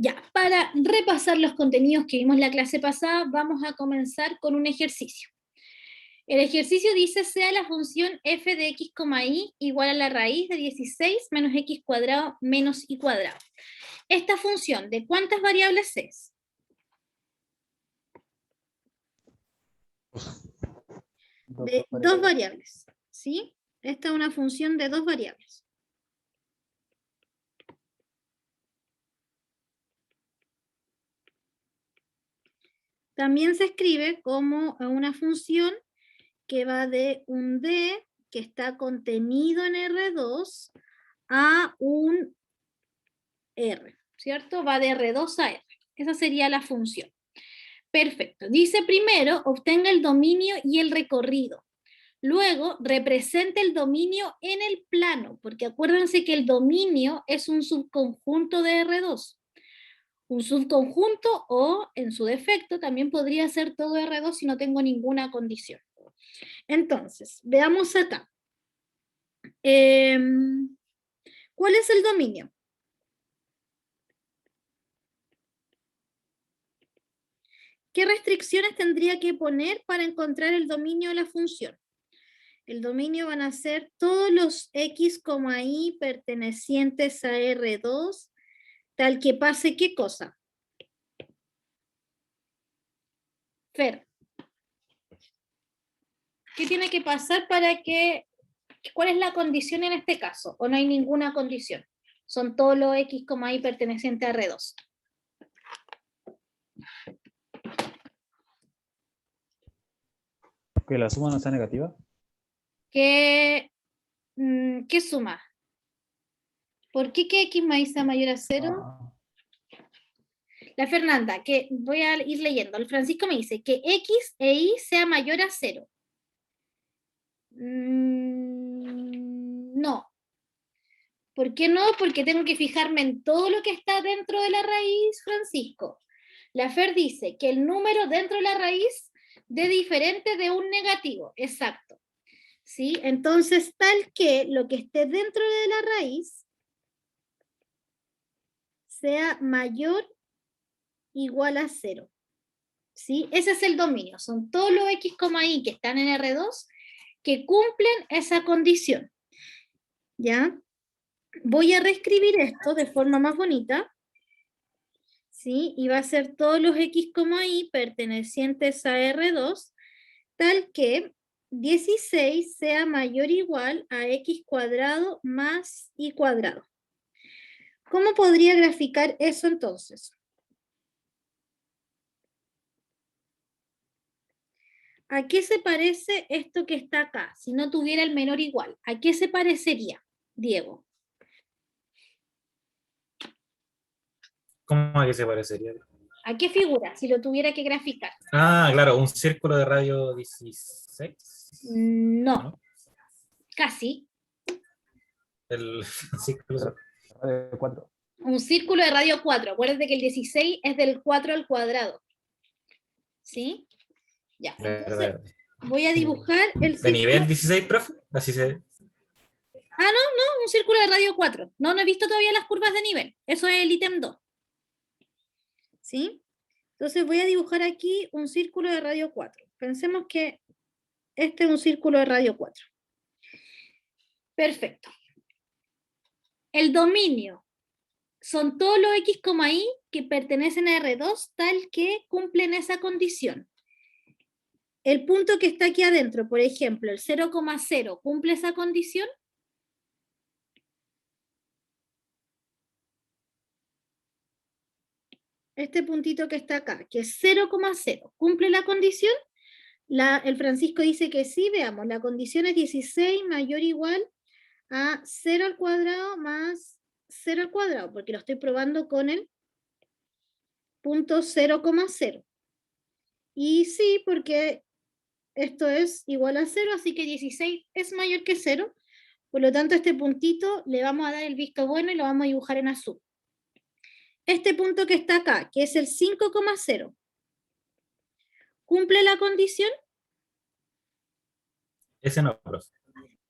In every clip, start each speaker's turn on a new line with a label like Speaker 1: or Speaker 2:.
Speaker 1: Ya, para repasar los contenidos que vimos la clase pasada, vamos a comenzar con un ejercicio. El ejercicio dice, sea la función f de x, y igual a la raíz de 16 menos x cuadrado menos y cuadrado. Esta función, ¿de cuántas variables es? De dos variables, ¿sí? Esta es una función de dos variables. También se escribe como una función que va de un D que está contenido en R2 a un R, ¿cierto? Va de R2 a R. Esa sería la función. Perfecto. Dice primero, obtenga el dominio y el recorrido. Luego, represente el dominio en el plano, porque acuérdense que el dominio es un subconjunto de R2. Un subconjunto o, en su defecto, también podría ser todo R2 si no tengo ninguna condición. Entonces, veamos acá. ¿Cuál es el dominio? ¿Qué restricciones tendría que poner para encontrar el dominio de la función? El dominio van a ser todos los x, y pertenecientes a R2, tal que pase ¿qué cosa? Fer, ¿qué tiene que pasar para que... ¿Cuál es la condición en este caso? ¿O no hay ninguna condición? Son todos los x, y pertenecientes a R2.
Speaker 2: ¿Que la suma no sea negativa?
Speaker 1: ¿Qué suma? ¿Por qué que x más y sea mayor a 0? La Fernanda, que voy a ir leyendo. El Francisco me dice que x e y sea mayor a 0. No. ¿Por qué no? Porque tengo que fijarme en todo lo que está dentro de la raíz, Francisco. La Fer dice que el número dentro de la raíz de diferente de un negativo. Exacto. ¿Sí? Entonces, tal que lo que esté dentro de la raíz sea mayor o igual a 0. ¿Sí? Ese es el dominio. Son todos los x, y que están en R2 que cumplen esa condición. ¿Ya? Voy a reescribir esto de forma más bonita. ¿Sí? Y va a ser todos los x, y pertenecientes a R2, tal que 16 sea mayor o igual a x cuadrado más y cuadrado. ¿Cómo podría graficar eso entonces? ¿A qué se parece esto que está acá? Si no tuviera el menor igual, ¿a qué se parecería, Diego?
Speaker 3: ¿Cómo a qué se parecería?
Speaker 1: ¿A qué figura, si lo tuviera que graficar?
Speaker 3: Ah, claro, un círculo de radio 16.
Speaker 1: No,
Speaker 3: ¿No?
Speaker 1: casi.
Speaker 3: El círculo.
Speaker 2: Radio 4.
Speaker 1: Un círculo de radio 4. Acuérdate que el 16 es del 4 al cuadrado. ¿Sí? Ya, entonces voy a dibujar el
Speaker 3: ¿De
Speaker 1: círculo.
Speaker 3: nivel 16, profe? Así se...
Speaker 1: Ah, no, un círculo de radio 4. No he visto todavía las curvas de nivel. Eso es el ítem 2. ¿Sí? Entonces voy a dibujar aquí un círculo de radio 4. Pensemos que este es un círculo de radio 4. Perfecto. El dominio son todos los x, y que pertenecen a R2 tal que cumplen esa condición. El punto que está aquí adentro, por ejemplo, el 0,0, ¿cumple esa condición? Este puntito que está acá, que es 0,0, ¿cumple la condición? El Francisco dice que sí, veamos, la condición es 16 mayor o igual a 0 al cuadrado más 0 al cuadrado, porque lo estoy probando con el punto 0,0. Y sí, porque esto es igual a 0, así que 16 es mayor que 0. Por lo tanto, este puntito le vamos a dar el visto bueno y lo vamos a dibujar en azul. Este punto que está acá, que es el 5,0, ¿cumple la condición?
Speaker 3: Ese no, profe.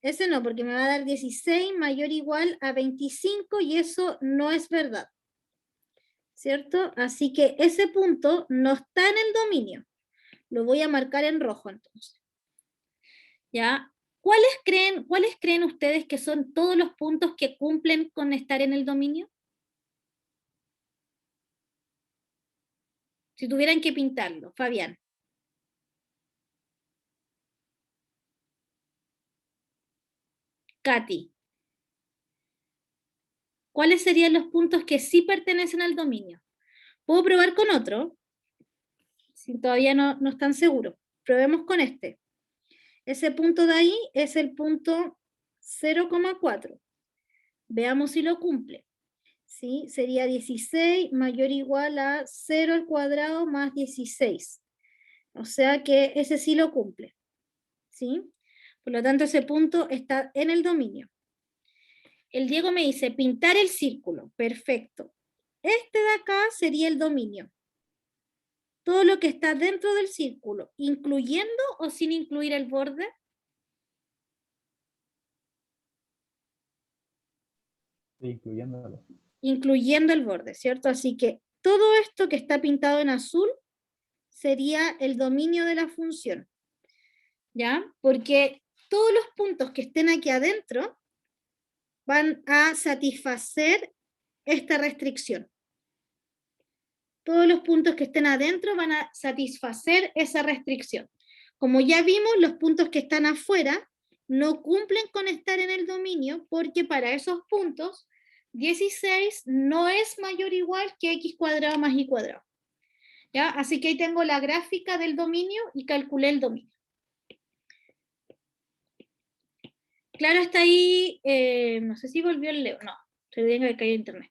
Speaker 1: Ese no, porque me va a dar 16 mayor o igual a 25 y eso no es verdad. ¿cierto? Así que ese punto no está en el dominio. Lo voy a marcar en rojo entonces. ¿Ya? ¿Cuáles creen ustedes que son todos los puntos que cumplen con estar en el dominio? Si tuvieran que pintarlo, Fabián. Katy. ¿Cuáles serían los puntos que sí pertenecen al dominio? ¿Puedo probar con otro? Si todavía no están seguros. Probemos con este. Ese punto de ahí es el punto 0,4. Veamos si lo cumple. ¿Sí? Sería 16 mayor o igual a 0 al cuadrado más 16. O sea que ese sí lo cumple. ¿Sí? Por lo tanto, ese punto está en el dominio. El Diego me dice, pintar el círculo. Perfecto. Este de acá sería el dominio. Todo lo que está dentro del círculo, incluyendo o sin incluir el borde.
Speaker 2: Sí, incluyéndolo.
Speaker 1: Incluyendo el borde, ¿cierto? Así que todo esto que está pintado en azul sería el dominio de la función, ¿ya? Porque todos los puntos que estén aquí adentro van a satisfacer esta restricción. Todos los puntos que estén adentro van a satisfacer esa restricción. Como ya vimos, los puntos que están afuera no cumplen con estar en el dominio porque para esos puntos 16 no es mayor o igual que x cuadrado más y cuadrado. ¿Ya? Así que ahí tengo la gráfica del dominio y calculé el dominio. Claro, está ahí, no sé si volvió el Leo, no, se tiene que caer internet.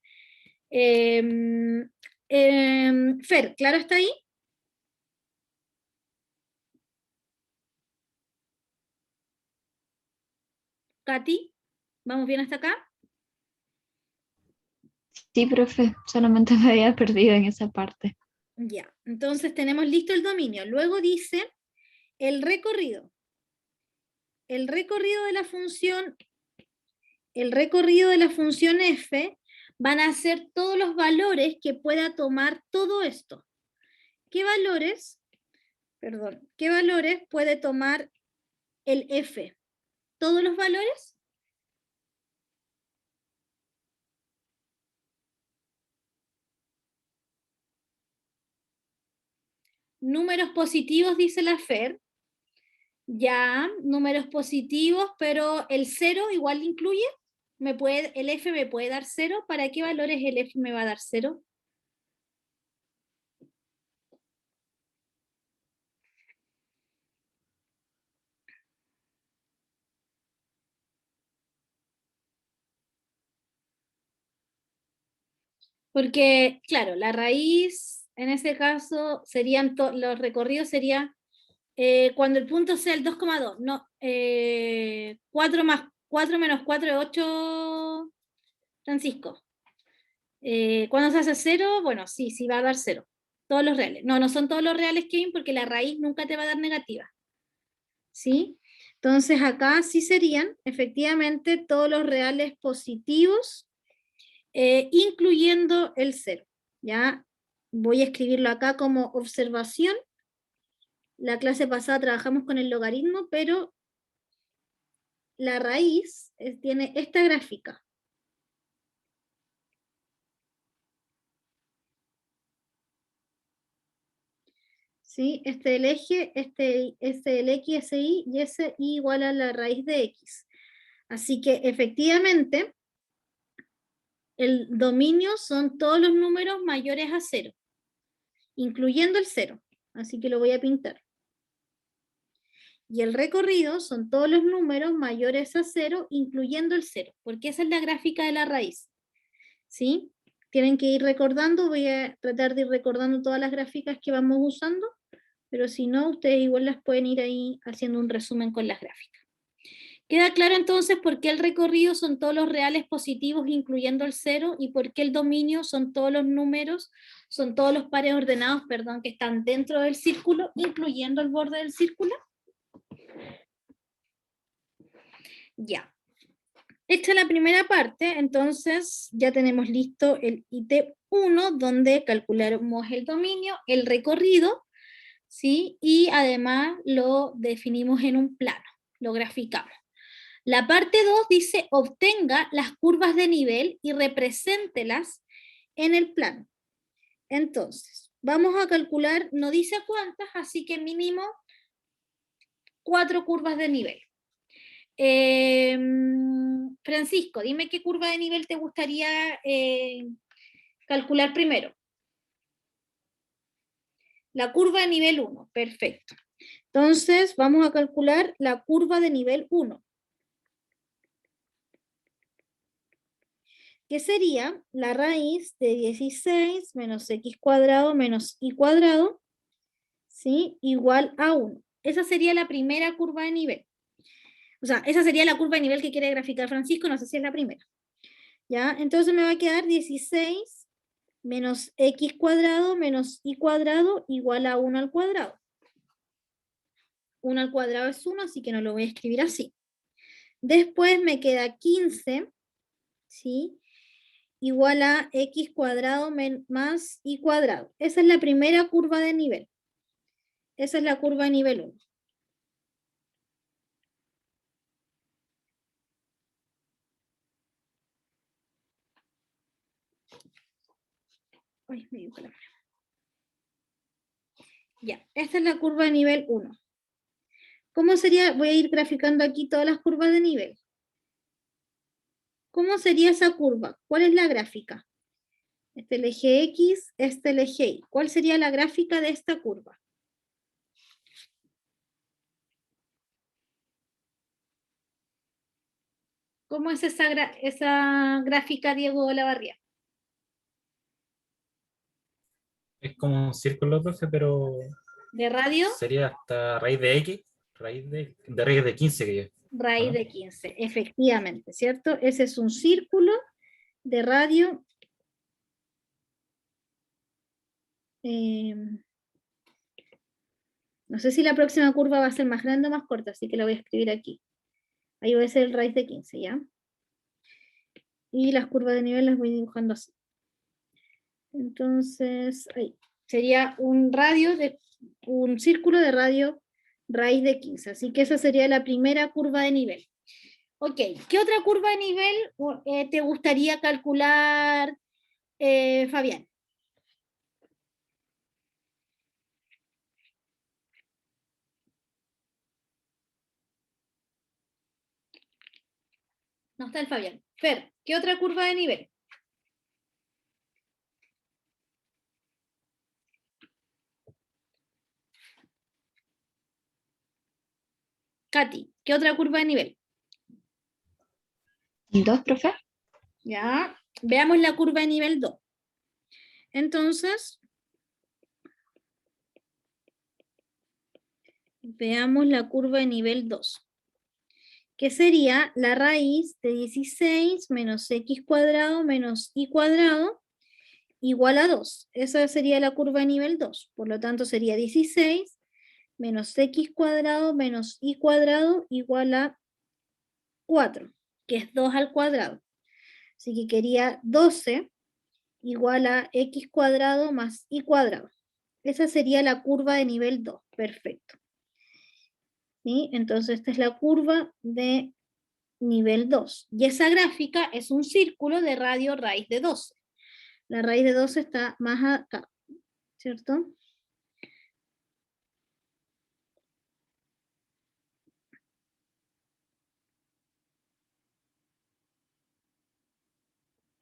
Speaker 1: Fer, ¿claro está ahí? Katy, ¿vamos bien hasta acá?
Speaker 4: Sí, profe, solamente me había perdido en esa parte.
Speaker 1: Ya, entonces tenemos listo el dominio. Luego dice el recorrido. El recorrido de la función f van a ser todos los valores que pueda tomar todo esto. ¿Qué valores puede tomar el f? ¿Todos los valores? Números positivos, dice la Fer. Ya, números positivos, pero el 0 igual incluye. El f me puede dar 0. ¿Para qué valores el f me va a dar 0? Porque, claro, la raíz, en ese caso, serían los recorridos serían cuando el punto sea el 2,2, no, 4 menos 4 es 8, Francisco. Cuando se hace 0, bueno, sí va a dar 0. Todos los reales. No son todos los reales, Kevin, porque la raíz nunca te va a dar negativa. ¿Sí? Entonces acá sí serían, efectivamente, todos los reales positivos, incluyendo el 0. ¿Ya? Voy a escribirlo acá como observación. La clase pasada trabajamos con el logaritmo, pero la raíz tiene esta gráfica. ¿Sí? Este el eje, este el x, ese y ese y igual a la raíz de x. Así que efectivamente el dominio son todos los números mayores a 0, incluyendo el 0. Así que lo voy a pintar. Y el recorrido son todos los números mayores a 0, incluyendo el 0, porque esa es la gráfica de la raíz. ¿Sí? Tienen que ir recordando, voy a tratar de ir recordando todas las gráficas que vamos usando, pero si no, ustedes igual las pueden ir ahí haciendo un resumen con las gráficas. ¿Queda claro entonces por qué el recorrido son todos los reales positivos incluyendo el 0 y por qué el dominio son todos los números, son todos los pares ordenados, perdón, que están dentro del círculo, incluyendo el borde del círculo? Ya. Hecha la primera parte, entonces ya tenemos listo el IT 1, donde calculamos el dominio, el recorrido, ¿sí? Y además lo definimos en un plano, lo graficamos. La parte 2 dice, obtenga las curvas de nivel y represéntelas en el plano. Entonces, vamos a calcular, no dice cuántas, así que mínimo 4 curvas de nivel. Francisco, dime qué curva de nivel te gustaría calcular primero. La curva de nivel 1, perfecto. Entonces, vamos a calcular la curva de nivel 1. Que sería la raíz de 16 menos x cuadrado menos y cuadrado, ¿sí? Igual a 1. Esa sería la primera curva de nivel. O sea, esa sería la curva de nivel que quiere graficar Francisco, no sé si es la primera. ¿Ya? Entonces me va a quedar 16 menos x cuadrado menos y cuadrado igual a 1 al cuadrado. 1 al cuadrado es 1, así que no lo voy a escribir así. Después me queda 15, ¿sí? Igual a x cuadrado más y cuadrado. Esa es la primera curva de nivel. Esa es la curva de nivel 1. Ay, me dio calor. Ya, esta es la curva de nivel 1. ¿Cómo sería? Voy a ir graficando aquí todas las curvas de nivel. ¿Cómo sería esa curva? ¿Cuál es la gráfica? Este el eje X, este el eje Y. ¿Cuál sería la gráfica de esta curva? ¿Cómo es esa gráfica, Diego Olavarría?
Speaker 3: Es como un círculo, profe, pero
Speaker 1: ¿De radio?
Speaker 3: sería hasta raíz de X, raíz de 15 que yo.
Speaker 1: Raíz
Speaker 3: ¿No?
Speaker 1: de 15, efectivamente, ¿cierto? Ese es un círculo de radio. No sé si la próxima curva va a ser más grande o más corta, así que la voy a escribir aquí. Ahí va a ser el raíz de 15, ¿ya? Y las curvas de nivel las voy dibujando así. Entonces, ahí. Sería un círculo de radio raíz de 15. Así que esa sería la primera curva de nivel. Ok, ¿qué otra curva de nivel te gustaría calcular, Fabián? No está el Fabián. Fer, ¿qué otra curva de nivel? Katy, ¿qué otra curva de nivel?
Speaker 4: ¿El 2, profe?
Speaker 1: Ya, veamos la curva de nivel 2. Entonces, veamos la curva de nivel 2. Que sería la raíz de 16 menos x cuadrado menos y cuadrado igual a 2. Esa sería la curva de nivel 2. Por lo tanto, sería 16 menos x cuadrado menos y cuadrado igual a 4, que es 2 al cuadrado. Así que quería 12 igual a x cuadrado más y cuadrado. Esa sería la curva de nivel 2. Perfecto. ¿Sí? Entonces, esta es la curva de nivel 2. Y esa gráfica es un círculo de radio raíz de 12. La raíz de 12 está más acá, ¿cierto?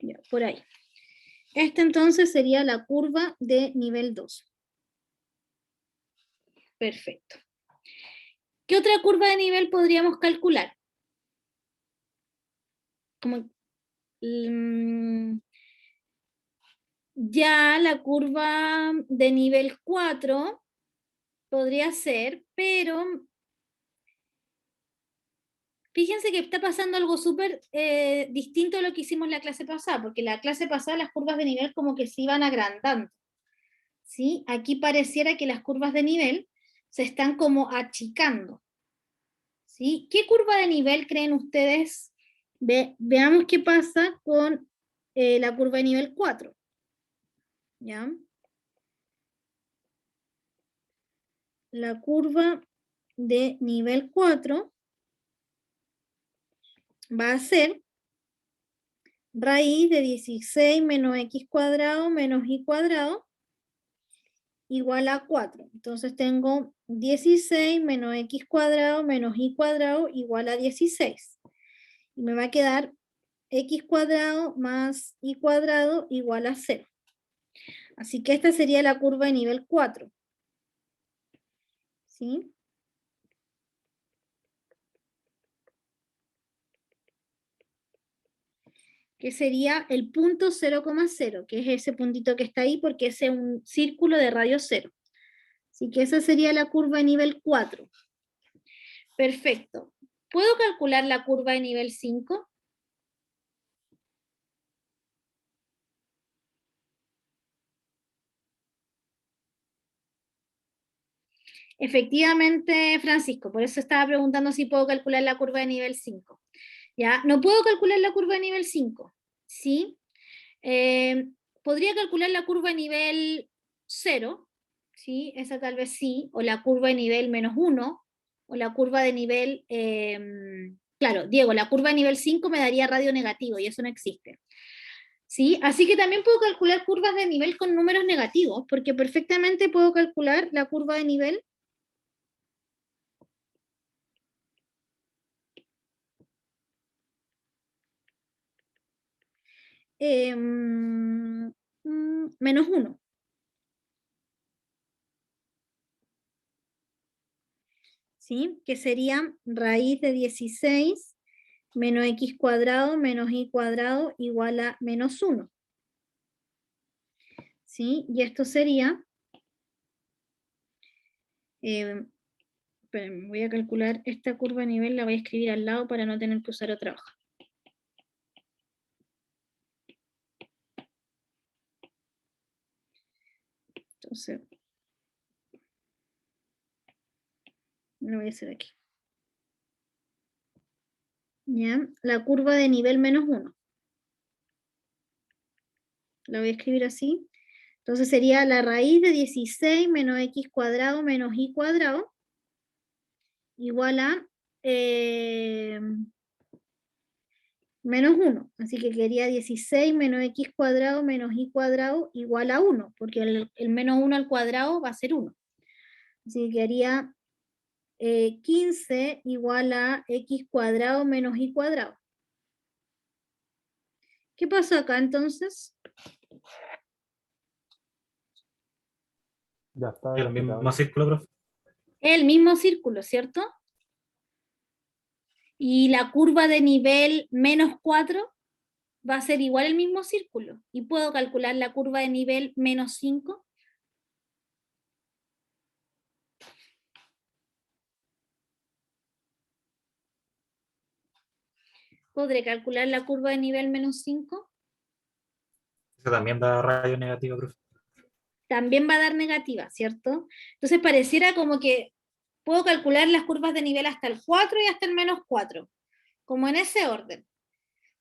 Speaker 1: Ya, por ahí. Esta entonces sería la curva de nivel 2. Perfecto. ¿Qué otra curva de nivel podríamos calcular? Como, ya la curva de nivel 4 podría ser, pero fíjense que está pasando algo súper distinto a lo que hicimos la clase pasada, porque la clase pasada las curvas de nivel como que se iban agrandando. ¿Sí? Aquí pareciera que las curvas de nivel se están como achicando. ¿Sí? ¿Qué curva de nivel creen ustedes Veamos qué pasa con la curva de nivel 4. ¿Ya? La curva de nivel 4 va a ser raíz de 16 menos x cuadrado menos y cuadrado igual a 4. Entonces tengo 16 menos x cuadrado menos y cuadrado igual a 16. Y me va a quedar x cuadrado más y cuadrado igual a 0. Así que esta sería la curva de nivel 4. ¿Sí? Que sería el punto 0,0, que es ese puntito que está ahí porque ese es un círculo de radio 0. Así que esa sería la curva de nivel 4. Perfecto. ¿Puedo calcular la curva de nivel 5? Efectivamente, Francisco, por eso estaba preguntando si puedo calcular la curva de nivel 5. ¿Ya? No puedo calcular la curva de nivel 5, ¿sí? Podría calcular la curva de nivel 0, ¿sí? Esa tal vez sí, o la curva de nivel menos 1, o la curva de nivel... claro, Diego, la curva de nivel 5 me daría radio negativo, y eso no existe. ¿Sí? Así que también puedo calcular curvas de nivel con números negativos, porque perfectamente puedo calcular la curva de nivel menos 1. ¿Sí? Que sería raíz de 16 menos x cuadrado menos y cuadrado igual a menos 1. ¿Sí? Y esto sería, esperen, voy a calcular esta curva a nivel, la voy a escribir al lado para no tener que usar otra hoja. Entonces, lo voy a hacer aquí. ¿Ya? La curva de nivel menos 1. La voy a escribir así. Entonces sería la raíz de 16 menos x cuadrado menos y cuadrado igual a menos 1. Así que quedaría 16 menos x cuadrado menos y cuadrado igual a 1, porque el menos 1 al cuadrado va a ser 1. Así que quedaría 15 igual a x cuadrado menos y cuadrado. ¿Qué pasó acá entonces?
Speaker 2: Ya está
Speaker 3: El mismo
Speaker 2: explicado.
Speaker 3: círculo, profe.
Speaker 1: El mismo círculo, ¿cierto? Y la curva de nivel menos 4 va a ser igual al mismo círculo. Y puedo calcular la curva de nivel menos 5. ¿Podré calcular la curva de nivel menos 5?
Speaker 3: Eso también da radio negativo, profe.
Speaker 1: También va a dar negativa, ¿cierto? Entonces pareciera como que puedo calcular las curvas de nivel hasta el 4 y hasta el menos 4, como en ese orden.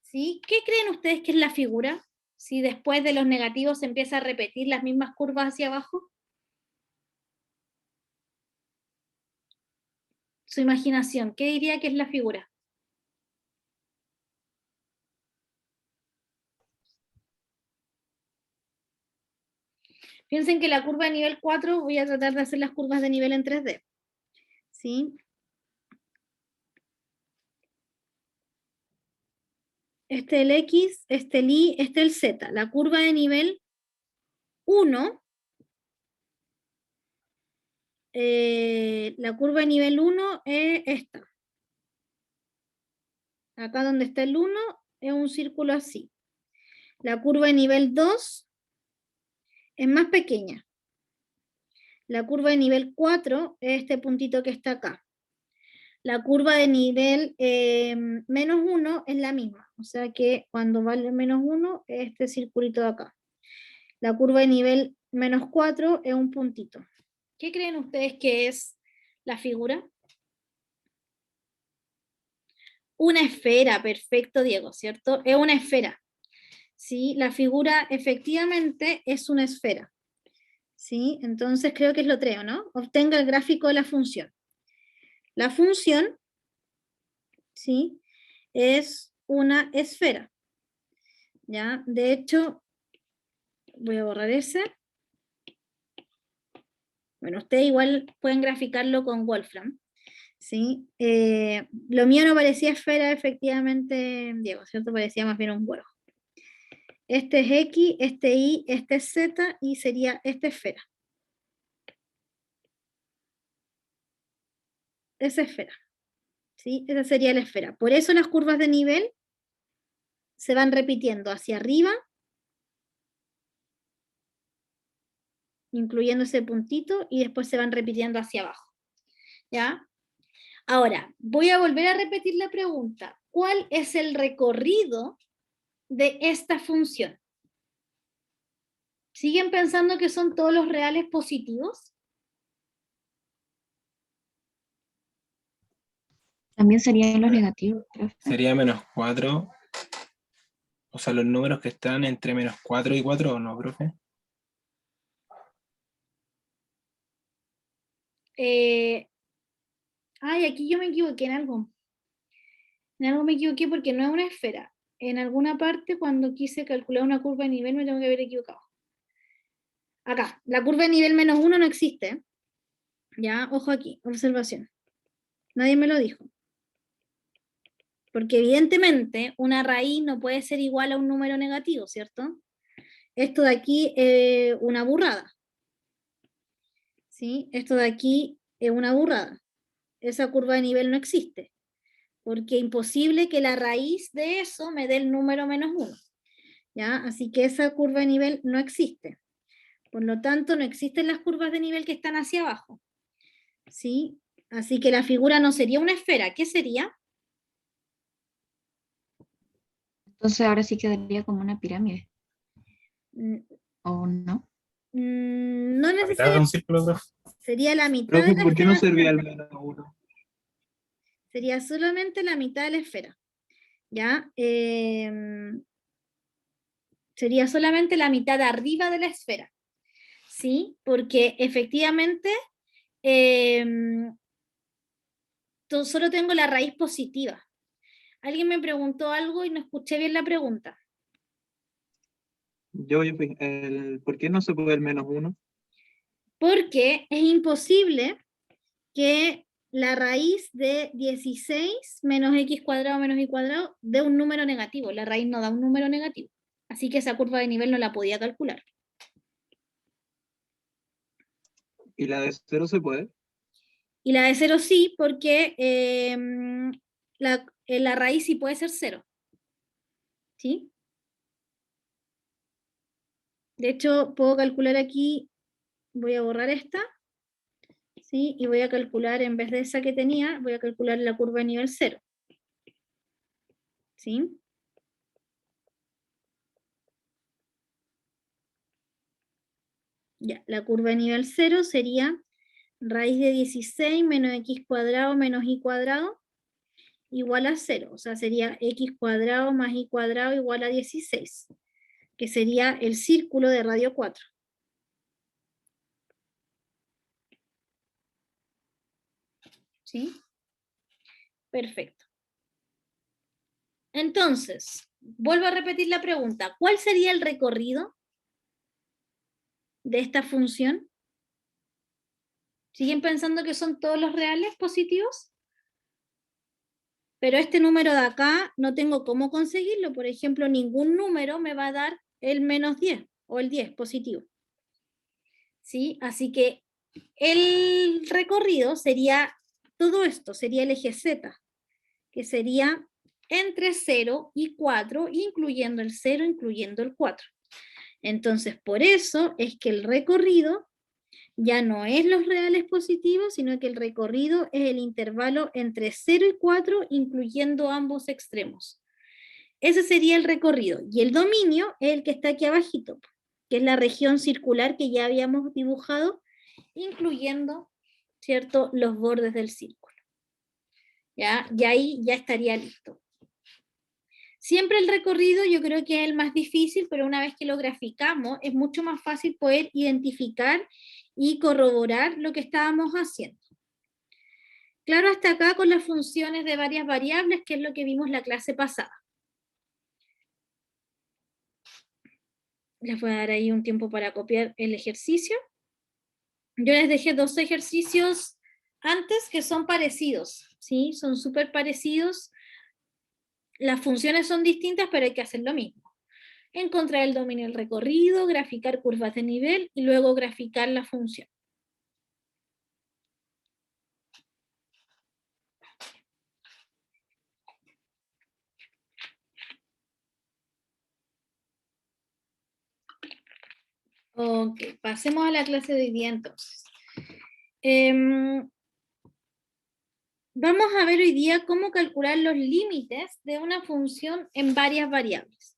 Speaker 1: ¿Sí? ¿Qué creen ustedes que es la figura? Si después de los negativos se empieza a repetir las mismas curvas hacia abajo. Su imaginación, ¿qué diría que es la figura? Piensen que la curva de nivel 4, voy a tratar de hacer las curvas de nivel en 3D. ¿Sí? Este es el X, este el Y, este el Z. La curva de nivel 1, la curva de nivel 1 es esta. Acá donde está el 1 es un círculo así. La curva de nivel 2 es más pequeña. La curva de nivel 4 es este puntito que está acá. La curva de nivel menos 1 es la misma. O sea que cuando vale menos 1 es este circulito de acá. La curva de nivel menos 4 es un puntito. ¿Qué creen ustedes que es la figura? Una esfera, perfecto, Diego, ¿cierto? Es una esfera. ¿Sí? La figura efectivamente es una esfera. ¿Sí? Entonces creo que es lo 3, ¿no? Obtenga el gráfico de la función. La función, ¿sí? Es una esfera. ¿Ya? De hecho, voy a borrar ese. Bueno, ustedes igual pueden graficarlo con Wolfram. ¿Sí? Lo mío no parecía esfera, efectivamente, Diego, ¿cierto? Parecía más bien un huevo. Este es X, este Y, este es Z y sería esta esfera. Esa esfera. ¿Sí? Esa sería la esfera. Por eso las curvas de nivel se van repitiendo hacia arriba, incluyendo ese puntito, y después se van repitiendo hacia abajo. ¿Ya? Ahora, voy a volver a repetir la pregunta. ¿Cuál es el recorrido de esta función? ¿Siguen pensando que son todos los reales positivos?
Speaker 4: También serían los negativos, profe.
Speaker 3: Sería -4. O sea, los números que están entre -4 y 4, ¿o no, profe?
Speaker 1: Ay, aquí yo me equivoqué en algo. En algo me equivoqué porque no es una esfera. En alguna parte, cuando quise calcular una curva de nivel, me tengo que haber equivocado. Acá, la curva de nivel -1 no existe. Ya, ojo aquí, observación. Nadie me lo dijo. Porque evidentemente una raíz no puede ser igual a un número negativo, ¿cierto? Esto de aquí es una burrada. ¿Sí? Esto de aquí es una burrada. Esa curva de nivel no existe. Porque es imposible que la raíz de eso me dé el número -1. ¿Ya? Así que esa curva de nivel no existe. Por lo tanto, no existen las curvas de nivel que están hacia abajo. ¿Sí? Así que la figura no sería una esfera. ¿Qué sería?
Speaker 4: Entonces ahora sí quedaría como una pirámide,
Speaker 1: Mm,
Speaker 4: ¿o no?
Speaker 1: No
Speaker 3: La mitad de
Speaker 1: necesariamente.
Speaker 3: un círculo, profe.
Speaker 1: Sería la mitad de
Speaker 2: Profe,
Speaker 1: la
Speaker 2: ¿por qué no
Speaker 1: esfera.
Speaker 2: servía el -1?
Speaker 1: Sería solamente la mitad de la esfera. ¿Ya? Sería solamente la mitad de arriba de la esfera. ¿Sí? Porque efectivamente solo tengo la raíz positiva. Alguien me preguntó algo y no escuché bien la pregunta.
Speaker 2: ¿Por qué no se puede el -1?
Speaker 1: Porque es imposible que la raíz de 16 menos x cuadrado menos y cuadrado dé un número negativo. La raíz no da un número negativo. Así que esa curva de nivel no la podía calcular.
Speaker 2: ¿Y la de 0 se puede?
Speaker 1: Y la de 0 sí, porque la raíz sí puede ser 0. ¿Sí? De hecho, puedo calcular aquí, voy a borrar esta, ¿sí? Y voy a calcular, en vez de esa que tenía, voy a calcular la curva de nivel 0. ¿Sí? Ya, la curva de nivel 0 sería raíz de 16 menos x cuadrado menos y cuadrado igual a 0. O sea, sería x cuadrado más y cuadrado igual a 16, que sería el círculo de radio 4. ¿Sí? Perfecto. Entonces, vuelvo a repetir la pregunta. ¿Cuál sería el recorrido de esta función? ¿Siguen pensando que son todos los reales positivos? Pero este número de acá no tengo cómo conseguirlo. Por ejemplo, ningún número me va a dar el -10 o el 10 positivo. ¿Sí? Así que el recorrido sería todo esto, sería el eje Z, que sería entre 0 y 4, incluyendo el 0, incluyendo el 4. Entonces, por eso es que el recorrido ya no es los reales positivos, sino que el recorrido es el intervalo entre 0 y 4, incluyendo ambos extremos. Ese sería el recorrido. Y el dominio es el que está aquí abajito, que es la región circular que ya habíamos dibujado, incluyendo, ¿cierto?, los bordes del círculo. ¿ya? Y ahí ya estaría listo. Siempre el recorrido yo creo que es el más difícil, pero una vez que lo graficamos es mucho más fácil poder identificar y corroborar lo que estábamos haciendo. Claro, hasta acá con las funciones de varias variables, que es lo que vimos la clase pasada. Les voy a dar ahí un tiempo para copiar el ejercicio. Yo les dejé 2 ejercicios antes que son parecidos, ¿sí? Son súper parecidos. Las funciones son distintas, pero hay que hacer lo mismo. Encontrar el dominio del recorrido, graficar curvas de nivel y luego graficar la función. Ok, pasemos a la clase de hoy día entonces. Vamos a ver hoy día cómo calcular los límites de una función en varias variables.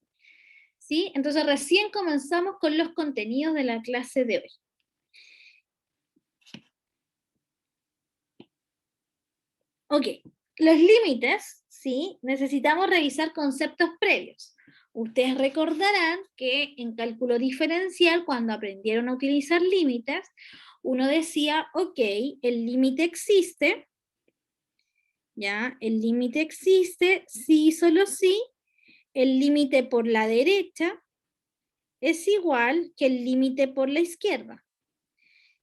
Speaker 1: ¿Sí? Entonces recién comenzamos con los contenidos de la clase de hoy. Ok, los límites, ¿sí? Necesitamos revisar conceptos previos. Ustedes recordarán que en cálculo diferencial, cuando aprendieron a utilizar límites, uno decía, ok, el límite existe, ¿ya? El límite existe, sí, solo sí, el límite por la derecha es igual que el límite por la izquierda,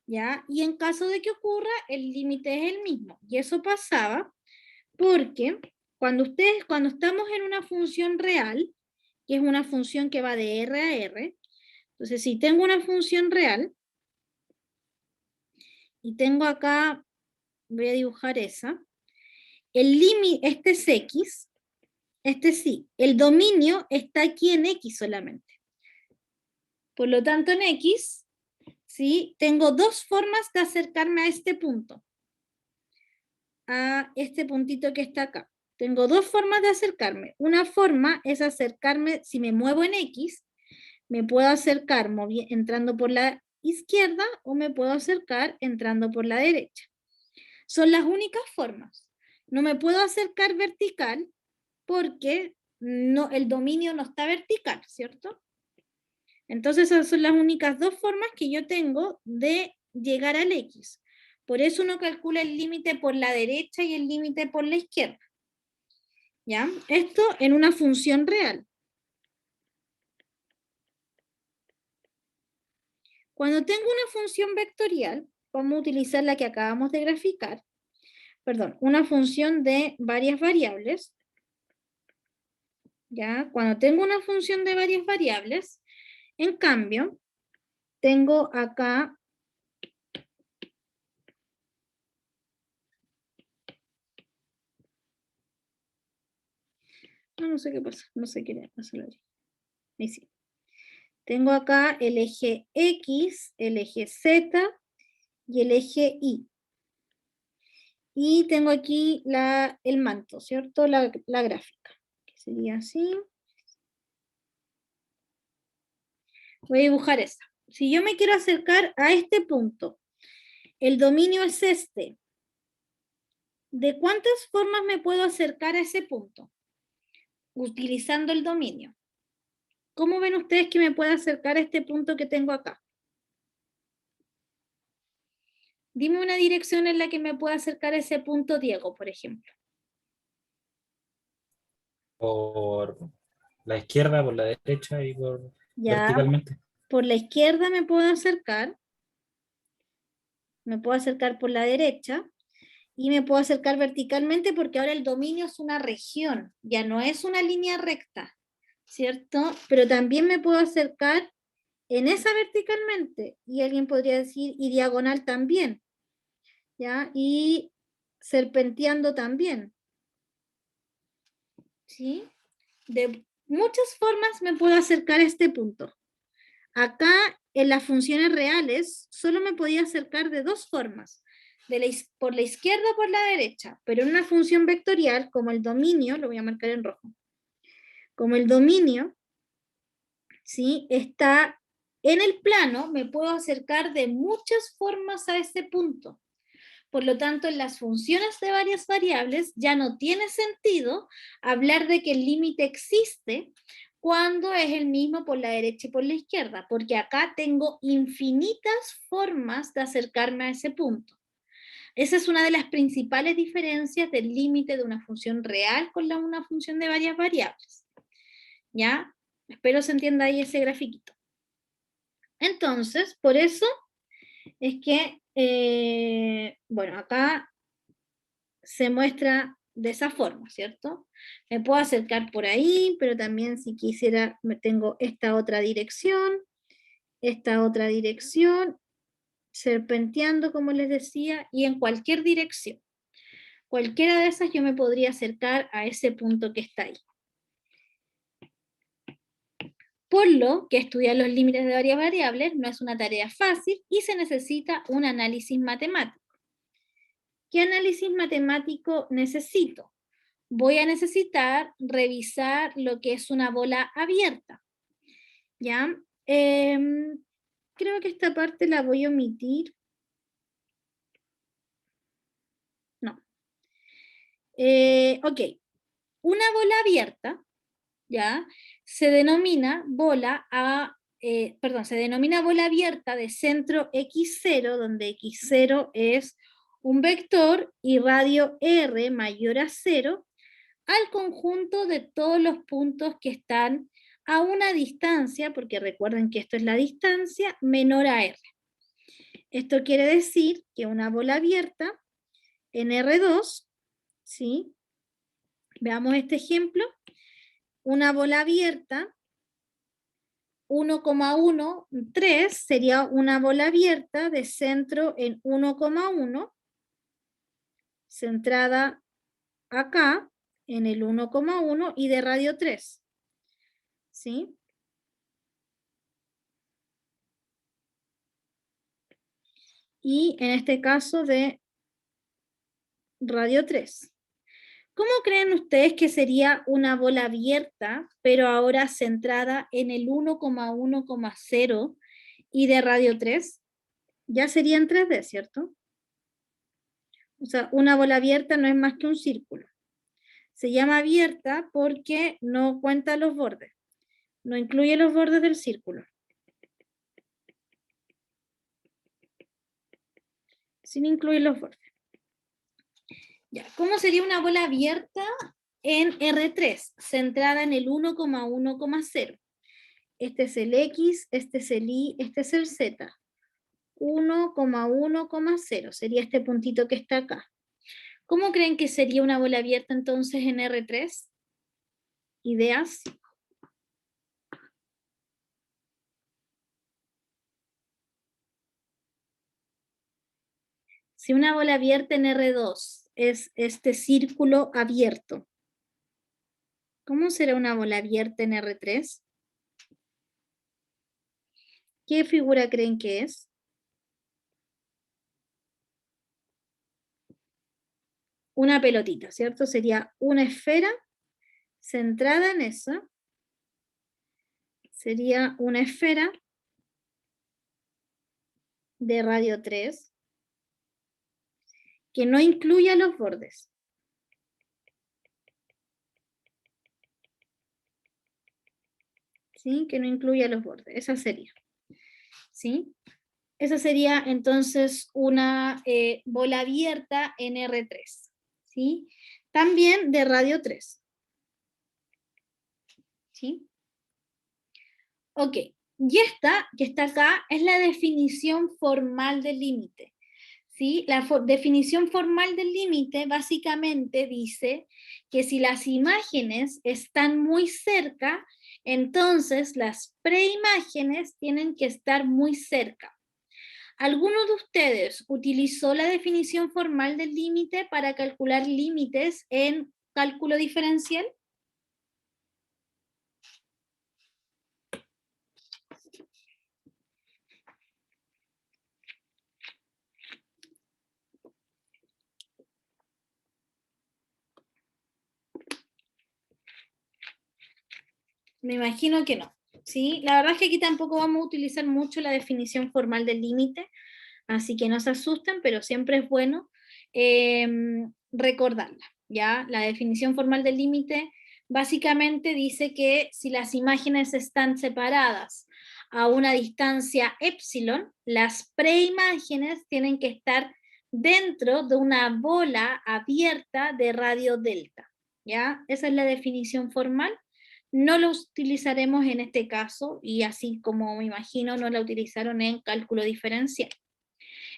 Speaker 1: ¿ya? Y en caso de que ocurra, el límite es el mismo. Y eso pasaba porque cuando estamos en una función real, que es una función que va de R a R, entonces si tengo una función real, y tengo acá, voy a dibujar esa, el límite, este es X, este sí, el dominio está aquí en X solamente. Por lo tanto, en X, ¿sí? Tengo 2 formas de acercarme a este punto, a este puntito que está acá. Tengo 2 formas de acercarme. Una forma es acercarme, si me muevo en X, me puedo acercar entrando por la izquierda o me puedo acercar entrando por la derecha. Son las únicas formas. No me puedo acercar vertical porque no, el dominio no está vertical, ¿cierto? Entonces esas son las únicas 2 formas que yo tengo de llegar al X. Por eso uno calcula el límite por la derecha y el límite por la izquierda. ¿Ya? Esto en una función real. Cuando tengo una función vectorial, vamos a utilizar la que acabamos de graficar, perdón, una función de varias variables. ¿Ya? Cuando tengo una función de varias variables, en cambio, tengo acá no sé qué pasa, no sé qué le pasa a la ahí sí. Tengo acá el eje X, el eje Z y el eje Y. Y tengo aquí el manto, ¿cierto? La gráfica, que sería así. Voy a dibujar esa. Si yo me quiero acercar a este punto, el dominio es este. ¿De cuántas formas me puedo acercar a ese punto? Utilizando el dominio. ¿Cómo ven ustedes que me puedo acercar a este punto que tengo acá? Dime una dirección en la que me pueda acercar a ese punto, Diego, por ejemplo.
Speaker 3: Por la izquierda, por la derecha y por
Speaker 1: Ya,
Speaker 3: verticalmente.
Speaker 1: por la izquierda me puedo acercar por la derecha y me puedo acercar verticalmente porque ahora el dominio es una región, ya no es una línea recta, ¿cierto? Pero también me puedo acercar en esa verticalmente y alguien podría decir y diagonal también, ¿ya? Y serpenteando también, ¿sí? De muchas formas me puedo acercar a este punto. Acá en las funciones reales solo me podía acercar de 2 formas, por la izquierda o por la derecha, pero en una función vectorial como el dominio, lo voy a marcar en rojo, como el dominio, ¿sí? Está en el plano, me puedo acercar de muchas formas a este punto. Por lo tanto, en las funciones de varias variables ya no tiene sentido hablar de que el límite existe cuando es el mismo por la derecha y por la izquierda, porque acá tengo infinitas formas de acercarme a ese punto. Esa es una de las principales diferencias del límite de una función real con una función de varias variables. ¿Ya? Espero se entienda ahí ese grafiquito. Entonces, por eso es que, bueno, acá se muestra de esa forma, ¿cierto? Me puedo acercar por ahí, pero también si quisiera, tengo esta otra dirección, serpenteando, como les decía, y en cualquier dirección. Cualquiera de esas yo me podría acercar a ese punto que está ahí. Por lo que estudiar los límites de varias variables no es una tarea fácil y se necesita un análisis matemático. ¿Qué análisis matemático necesito? Voy a necesitar revisar lo que es una bola abierta. ¿Ya? Creo que esta parte la voy a omitir. No. Ok. Una bola abierta, ¿ya? Se denomina bola abierta de centro x0, donde x0 es un vector y radio r mayor a 0, al conjunto de todos los puntos que están a una distancia, porque recuerden que esto es la distancia, menor a r. Esto quiere decir que una bola abierta en R2, ¿sí? Veamos este ejemplo. Una bola abierta, 1,13 sería una bola abierta de centro en 1,1, centrada acá, en el 1,1 y de radio 3. ¿Sí? Y en este caso de radio 3. ¿Cómo creen ustedes que sería una bola abierta, pero ahora centrada en el 1,1,0 y de radio 3? Ya sería en 3D, ¿cierto? O sea, una bola abierta no es más que un círculo. Se llama abierta porque no cuenta los bordes. No incluye los bordes del círculo. Sin incluir los bordes. Ya, ¿cómo sería una bola abierta en R3? Centrada en el 1,1,0. Este es el X, este es el Y, este es el Z. 1,1,0 sería este puntito que está acá. ¿Cómo creen que sería una bola abierta entonces en R3? ¿Ideas? Si una bola abierta en R2 es este círculo abierto, ¿cómo será una bola abierta en R3? ¿Qué figura creen que es? Una pelotita, ¿cierto? Sería una esfera centrada en esa. Sería una esfera de radio 3 que no incluya los bordes. ¿Sí? Que no incluya los bordes. Esa sería. ¿Sí? Esa sería entonces una bola abierta en R3. ¿Sí? También de radio 3. ¿Sí? Ok. Y esta, que está acá, es la definición formal del límite. ¿Sí? La definición formal del límite básicamente dice que si las imágenes están muy cerca, entonces las preimágenes tienen que estar muy cerca. ¿Alguno de ustedes utilizó la definición formal del límite para calcular límites en cálculo diferencial? Me imagino que no. ¿Sí? La verdad es que aquí tampoco vamos a utilizar mucho la definición formal del límite, así que no se asusten, pero siempre es bueno recordarla, ¿ya? La definición formal del límite básicamente dice que si las imágenes están separadas a una distancia epsilon, las preimágenes tienen que estar dentro de una bola abierta de radio delta, ¿ya? Esa es la definición formal. No lo utilizaremos en este caso, y así como me imagino no la utilizaron en cálculo diferencial.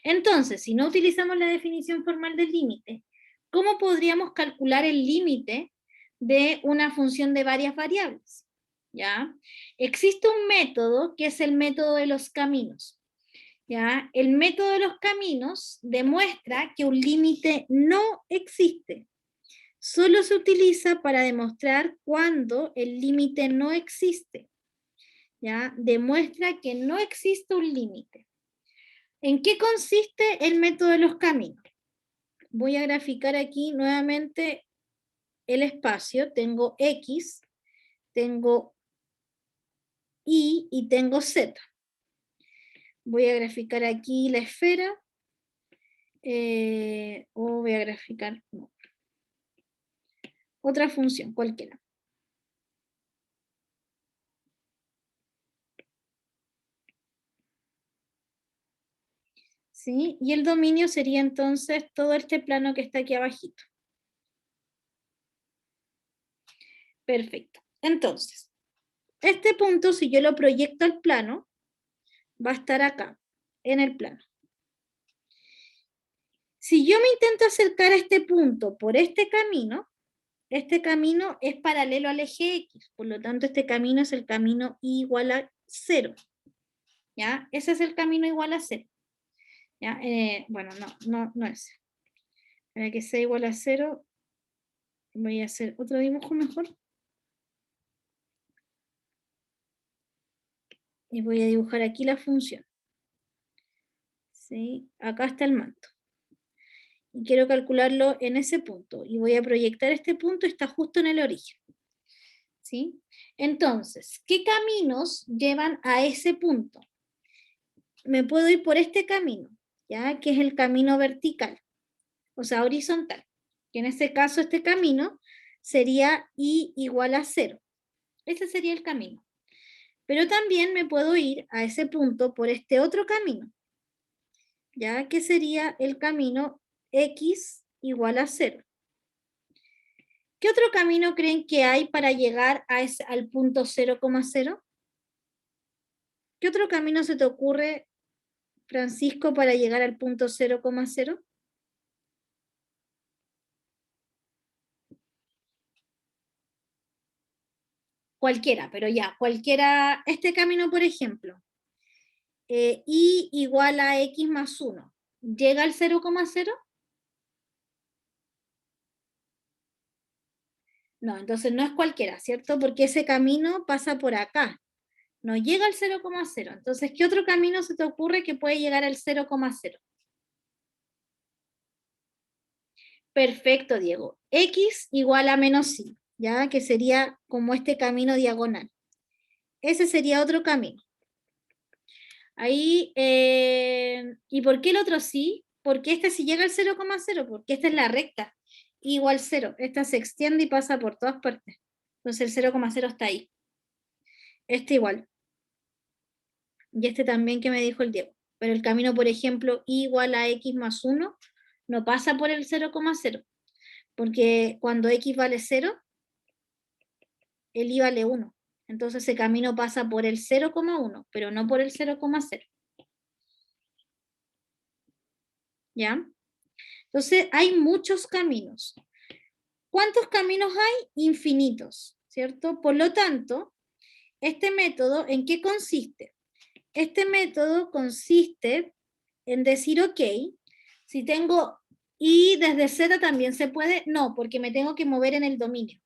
Speaker 1: Entonces, si no utilizamos la definición formal del límite, ¿cómo podríamos calcular el límite de una función de varias variables? ¿Ya? Existe un método que es el método de los caminos. ¿Ya? El método de los caminos demuestra que un límite no existe. Solo se utiliza para demostrar cuando el límite no existe. ¿Ya? Demuestra que no existe un límite. ¿En qué consiste el método de los caminos? Voy a graficar aquí nuevamente el espacio. Tengo X, tengo Y y tengo Z. Voy a graficar aquí la esfera. O voy a graficar no, otra función, cualquiera. ¿Sí? Y el dominio sería entonces todo este plano que está aquí abajito. Perfecto. Entonces, este punto, si yo lo proyecto al plano, va a estar acá, en el plano. Si yo me intento acercar a este punto por este camino es paralelo al eje X, por lo tanto este camino es el camino y igual a 0. ¿Ya? Ese es el camino igual a 0. ¿Ya? Bueno, no es. Para que sea igual a 0, voy a hacer otro dibujo mejor. Y voy a dibujar aquí la función. ¿Sí? Acá está el manto. Y quiero calcularlo en ese punto. Y voy a proyectar este punto, está justo en el origen. ¿Sí? Entonces, ¿qué caminos llevan a ese punto? Me puedo ir por este camino, ¿ya? Que es el camino vertical, o sea, horizontal. Que en este caso este camino sería y igual a 0. Ese sería el camino. Pero también me puedo ir a ese punto por este otro camino, ¿ya? Que sería el camino x igual a 0. ¿Qué otro camino creen que hay para llegar al punto 0,0? ¿Qué otro camino se te ocurre, Francisco, para llegar al punto 0,0? Cualquiera, pero ya, cualquiera, este camino, por ejemplo, y igual a x más 1, ¿llega al 0,0? No, entonces no es cualquiera, ¿cierto? Porque ese camino pasa por acá, no llega al 0,0. Entonces, ¿qué otro camino se te ocurre que puede llegar al 0,0? Perfecto, Diego. X igual a menos y, ¿ya? Que sería como este camino diagonal. Ese sería otro camino. Ahí, ¿y por qué el otro sí? Porque este sí llega al 0,0, porque esta es la recta, igual 0. Esta se extiende y pasa por todas partes. Entonces el 0,0 está ahí. Este igual. Y este también que me dijo el Diego. Pero el camino, por ejemplo, igual a x más 1, no pasa por el 0,0. Porque cuando x vale 0, el y vale 1. Entonces ese camino pasa por el 0,1, pero no por el 0,0. ¿Ya? Entonces hay muchos caminos. ¿Cuántos caminos hay? Infinitos, ¿cierto? Por lo tanto, este método, ¿en qué consiste? Este método consiste en decir, ok, si tengo y desde Z también se puede, no, porque me tengo que mover en el dominio.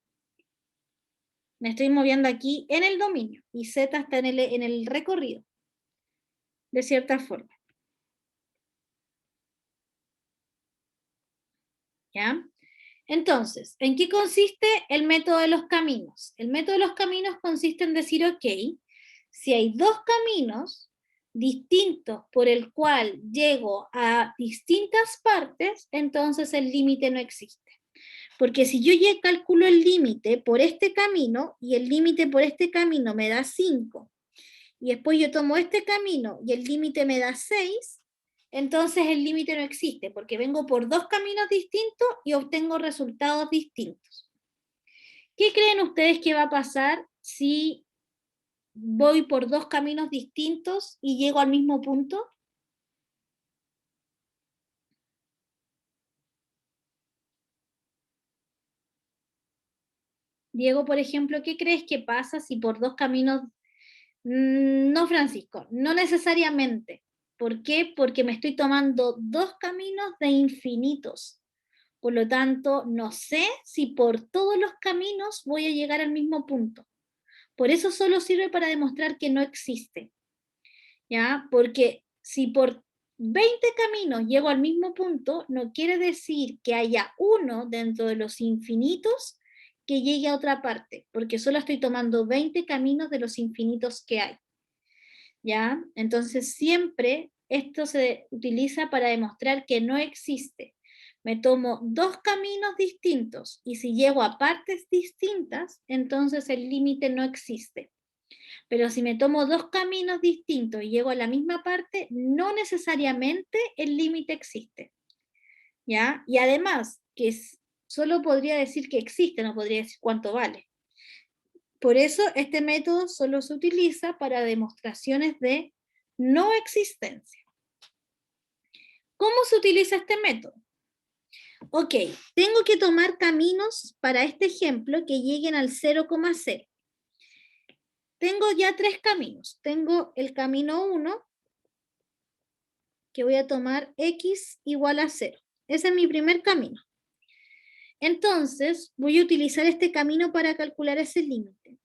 Speaker 1: Me estoy moviendo aquí en el dominio y Z está en el recorrido, de cierta forma. ¿Ya? Entonces, ¿en qué consiste el método de los caminos? El método de los caminos consiste en decir, ok, si hay dos caminos, distintos por el cual llego a distintas partes, entonces el límite no existe. Porque si yo ya calculo el límite por este camino y el límite por este camino me da 5, y después yo tomo este camino y el límite me da 6, entonces el límite no existe, porque vengo por dos caminos distintos y obtengo resultados distintos. ¿Qué creen ustedes que va a pasar si voy por dos caminos distintos y llego al mismo punto? Diego, por ejemplo, ¿qué crees que pasa si por dos caminos... No, Francisco, no necesariamente. ¿Por qué? Porque me estoy tomando dos caminos de infinitos. Por lo tanto, no sé si por todos los caminos voy a llegar al mismo punto. Por eso solo sirve para demostrar que no existe. ¿Ya? Porque si por 20 caminos llego al mismo punto, no quiere decir que haya uno dentro de los infinitos que llegue a otra parte, porque solo estoy tomando 20 caminos de los infinitos que hay. ¿Ya? Entonces siempre esto se utiliza para demostrar que no existe. Me tomo dos caminos distintos y si llego a partes distintas, entonces el límite no existe. Pero si me tomo dos caminos distintos y llego a la misma parte, no necesariamente el límite existe. ¿Ya? Y además, solo podría decir que existe, no podría decir cuánto vale. Por eso este método solo se utiliza para demostraciones de no existencia. ¿Cómo se utiliza este método? Ok, tengo que tomar caminos para este ejemplo que lleguen al 0,0. Tengo ya tres caminos. Tengo el camino 1, que voy a tomar x igual a 0. Ese es mi primer camino. Entonces, voy a utilizar este camino para calcular ese límite.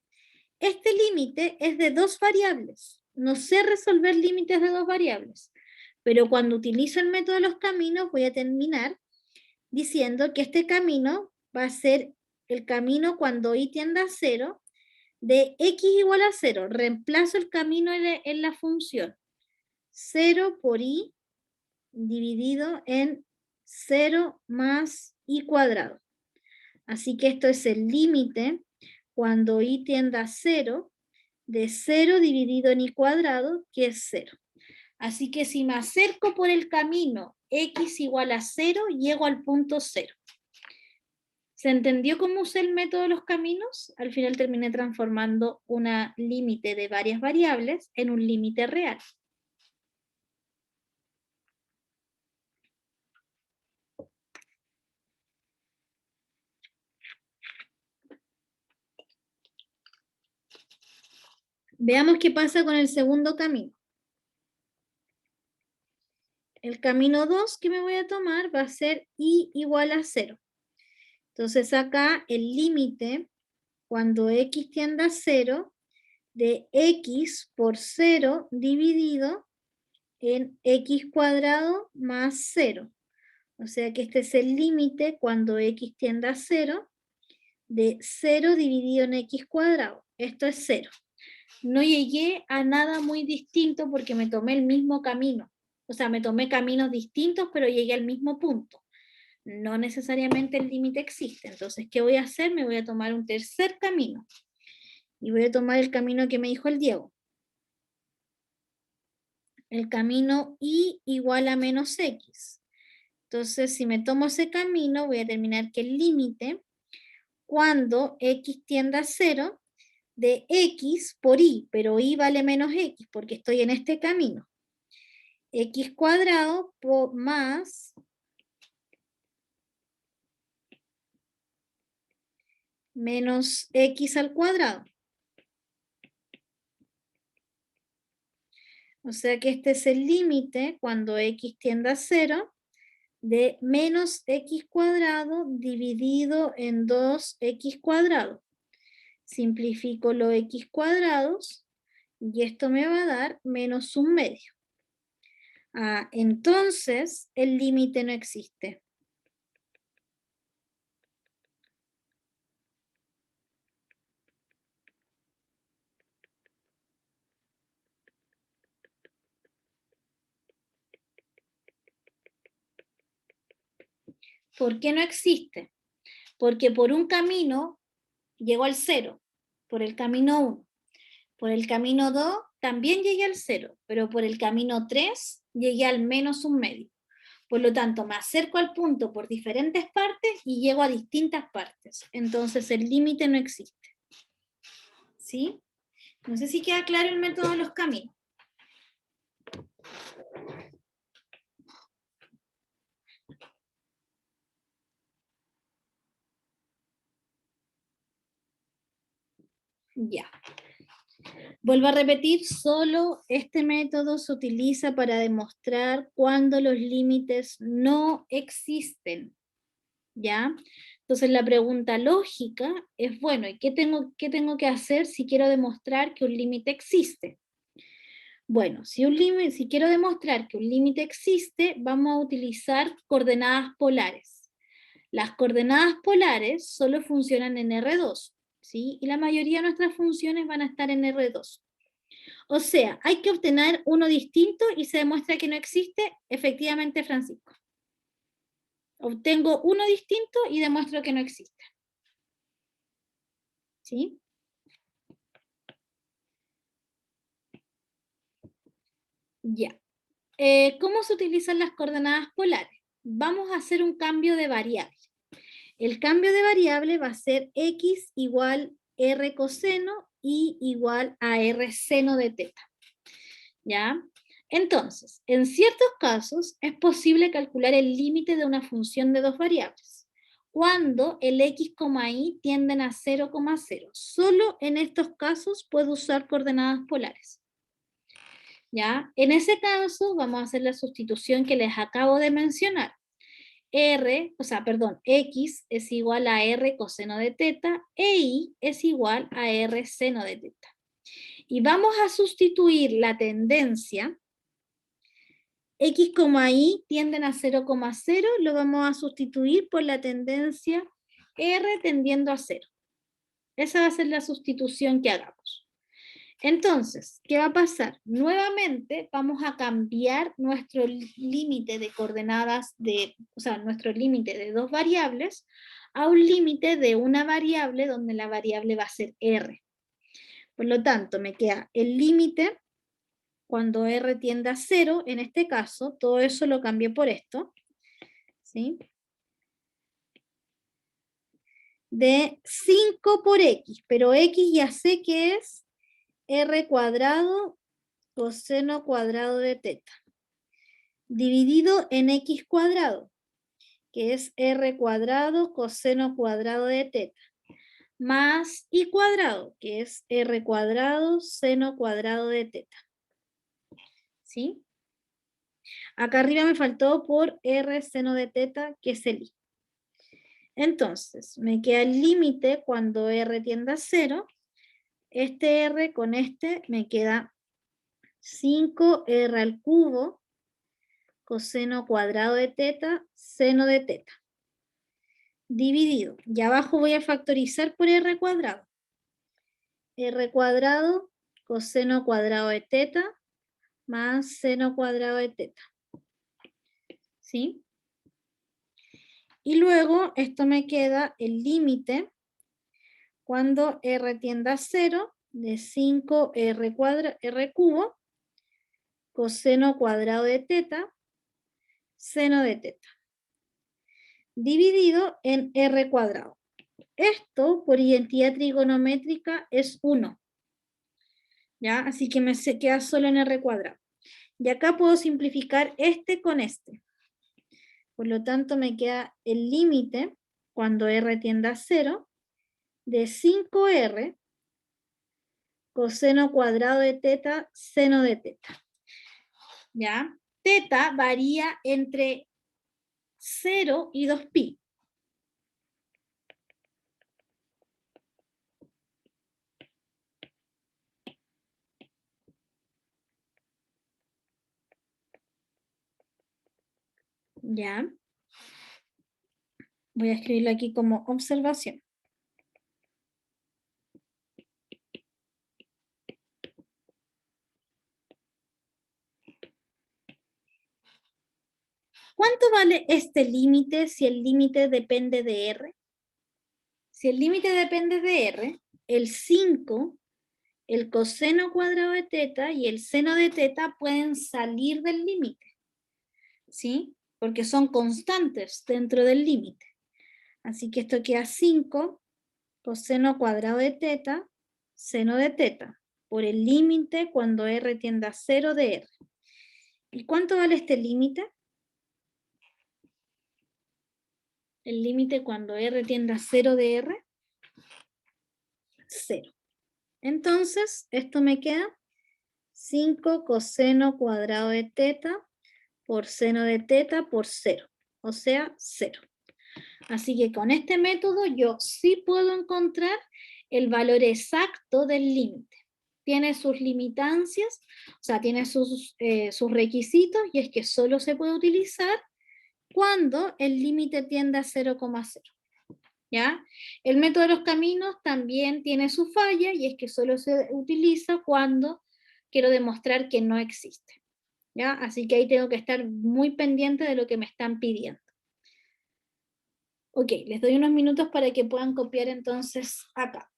Speaker 1: Este límite es de dos variables. No sé resolver límites de dos variables, pero cuando utilizo el método de los caminos voy a terminar diciendo que este camino va a ser el camino cuando y tienda a 0 de x igual a 0. Reemplazo el camino en la función 0 por y dividido en 0 más y cuadrado. Así que esto es el límite cuando y tienda a 0 de 0 dividido en y cuadrado, que es 0. Así que si me acerco por el camino x igual a 0, llego al punto 0. ¿Se entendió cómo usé el método de los caminos? Al final terminé transformando un límite de varias variables en un límite real. Veamos qué pasa con el segundo camino. El camino 2 que me voy a tomar va a ser y igual a 0. Entonces acá el límite, cuando x tiende a 0, de x por 0 dividido en x cuadrado más 0. O sea que este es el límite cuando x tiende a 0, de 0 dividido en x cuadrado. Esto es 0. No llegué a nada muy distinto porque me tomé el mismo camino. O sea, me tomé caminos distintos, pero llegué al mismo punto. No necesariamente el límite existe. Entonces, ¿qué voy a hacer? Me voy a tomar un tercer camino. Y voy a tomar el camino que me dijo el Diego. El camino y igual a menos x. Entonces, si me tomo ese camino, voy a determinar que el límite, cuando x tiende a 0, de x por y, pero y vale menos x porque estoy en este camino. X cuadrado más menos x al cuadrado. O sea que este es el límite cuando x tiende a 0 de menos x cuadrado dividido en 2x cuadrado. Simplifico los x cuadrados y esto me va a dar menos 1/2. Entonces el límite no existe. ¿Por qué no existe? Porque por un camino llegó al 0, por el camino 1. Por el camino 2 también llegué al 0, pero por el camino 3 llegué al menos un medio. Por lo tanto, me acerco al punto por diferentes partes y llego a distintas partes. Entonces, el límite no existe. ¿Sí? No sé si queda claro el método de los caminos. Ya. Vuelvo a repetir, solo este método se utiliza para demostrar cuando los límites no existen. ¿Ya? Entonces la pregunta lógica es, bueno, ¿y qué tengo que hacer si quiero demostrar que un límite existe? Bueno, si quiero demostrar que un límite existe, vamos a utilizar coordenadas polares. Las coordenadas polares solo funcionan en R2, ¿sí? Y la mayoría de nuestras funciones van a estar en R2. O sea, hay que obtener uno distinto y se demuestra que no existe, efectivamente, Francisco. Obtengo uno distinto y demuestro que no existe. ¿Sí? Ya. ¿Cómo se utilizan las coordenadas polares? Vamos a hacer un cambio de variable. El cambio de variable va a ser x igual r coseno y igual a r seno de teta. ¿Ya? Entonces, en ciertos casos es posible calcular el límite de una función de dos variables, cuando el x, y tienden a 0,0. Solo en estos casos puedo usar coordenadas polares. ¿Ya? En ese caso vamos a hacer la sustitución que les acabo de mencionar. X es igual a r coseno de teta e y es igual a r seno de teta. Y vamos a sustituir la tendencia x, y tienden a 0,0, lo vamos a sustituir por la tendencia r tendiendo a 0. Esa va a ser la sustitución que hagamos. Entonces, ¿qué va a pasar? Nuevamente vamos a cambiar nuestro límite de coordenadas, nuestro límite de dos variables a un límite de una variable donde la variable va a ser r. Por lo tanto, me queda el límite cuando r tiende a 0, en este caso, todo eso lo cambié por esto, ¿sí? De 5 por x, pero x ya sé que es r cuadrado coseno cuadrado de teta, dividido en x cuadrado, que es r cuadrado coseno cuadrado de teta, más y cuadrado, que es r cuadrado seno cuadrado de teta. ¿Sí? Acá arriba me faltó por r seno de teta, que es el i. Entonces, me queda el límite cuando r tiende a 0. Este r con este me queda 5r al cubo coseno cuadrado de teta, seno de teta. Dividido. Y abajo voy a factorizar por r cuadrado. R cuadrado coseno cuadrado de teta más seno cuadrado de teta. ¿Sí? Y luego esto me queda el límite cuando r tiende a 0 de 5r cubo coseno cuadrado de teta, seno de teta, dividido en r cuadrado. Esto, por identidad trigonométrica, es 1. ¿Ya? Así que me queda solo en r cuadrado. Y acá puedo simplificar este con este. Por lo tanto, me queda el límite, cuando r tiende a 0, de 5r coseno cuadrado de teta, seno de teta. ¿Ya? Teta varía entre 0 y 2pi. ¿Ya? Voy a escribirlo aquí como observación. ¿Cuánto vale este límite si el límite depende de R? Si el límite depende de R, el 5, el coseno cuadrado de teta y el seno de teta pueden salir del límite, ¿sí? Porque son constantes dentro del límite. Así que esto queda 5 coseno cuadrado de teta, seno de teta, por el límite cuando R tiende a 0 de R. ¿Y cuánto vale este límite? El límite cuando R tiende a 0 de R, 0. Entonces, esto me queda 5 coseno cuadrado de teta por seno de teta por 0, o sea, 0. Así que con este método yo sí puedo encontrar el valor exacto del límite. Tiene sus limitancias, o sea, tiene sus requisitos, y es que solo se puede utilizar cuando el límite tiende a 0,0. ¿Ya? El método de los caminos también tiene su falla, y es que solo se utiliza cuando quiero demostrar que no existe. ¿Ya? Así que ahí tengo que estar muy pendiente de lo que me están pidiendo. Ok, les doy unos minutos para que puedan copiar entonces acá.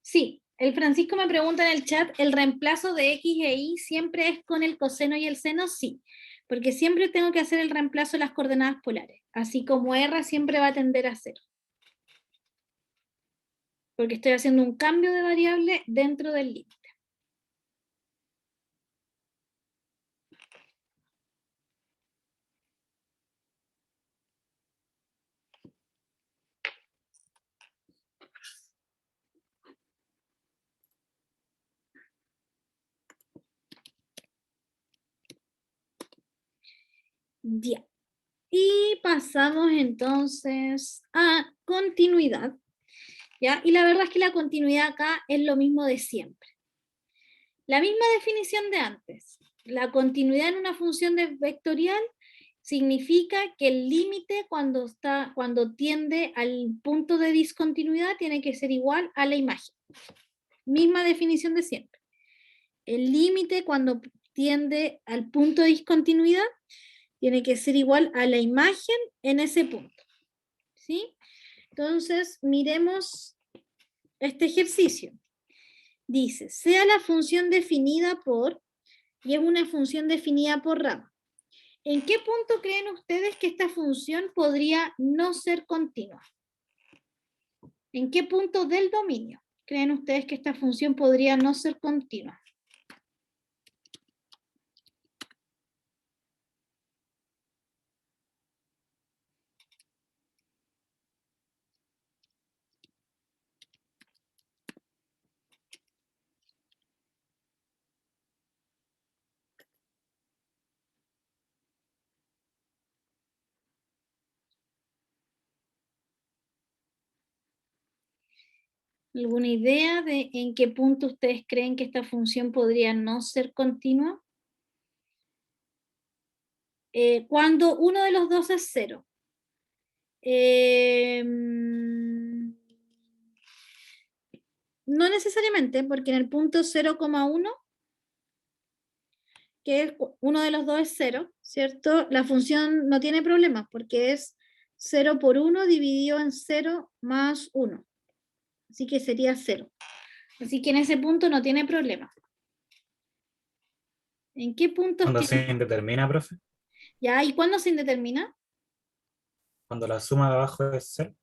Speaker 1: Sí, el Francisco me pregunta en el chat, ¿el reemplazo de X e Y siempre es con el coseno y el seno? Sí, porque siempre tengo que hacer el reemplazo de las coordenadas polares, así como R siempre va a tender a 0. Porque estoy haciendo un cambio de variable dentro del límite. Ya. Y pasamos entonces a continuidad. ¿Ya? Y la verdad es que la continuidad acá es lo mismo de siempre. La misma definición de antes. La continuidad en una función vectorial significa que el límite cuando tiende al punto de discontinuidad tiene que ser igual a la imagen. Misma definición de siempre. El límite cuando tiende al punto de discontinuidad tiene que ser igual a la imagen en ese punto. ¿Sí? Entonces, miremos este ejercicio. Dice, sea la función definida por, y es una función definida por rama. ¿En qué punto creen ustedes que esta función podría no ser continua? ¿En qué punto del dominio creen ustedes que esta función podría no ser continua? ¿Alguna idea de en qué punto ustedes creen que esta función podría no ser continua? Cuando uno de los dos es 0. No necesariamente, porque en el punto 0,1, que es uno de los dos es 0, ¿cierto? La función no tiene problemas, porque es 0 por 1 dividido en 0 más 1. Así que sería 0. Así que en ese punto no tiene problema. ¿En qué punto?
Speaker 5: Cuando se indetermina, profe.
Speaker 1: Ya, ¿y cuándo se indetermina?
Speaker 5: Cuando la suma de abajo es 0.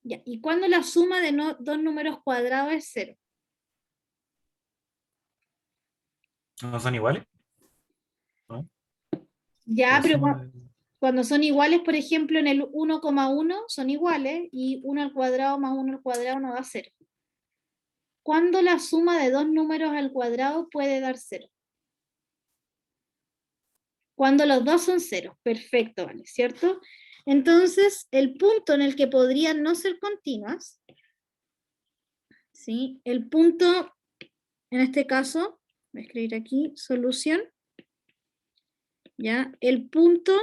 Speaker 1: Ya, ¿y cuándo la suma de dos números cuadrados es 0?
Speaker 5: ¿No son iguales? ¿No?
Speaker 1: Ya,
Speaker 5: La
Speaker 1: pero
Speaker 5: suma
Speaker 1: cuando son iguales, por ejemplo, en el 1,1 son iguales, y 1 al cuadrado más 1 al cuadrado no da 0. ¿Cuándo la suma de dos números al cuadrado puede dar 0? Cuando los dos son 0. Perfecto, vale, ¿cierto? Entonces, el punto en el que podrían no ser continuas, ¿sí? El punto, en este caso, Voy a escribir aquí, solución. ¿Ya? El punto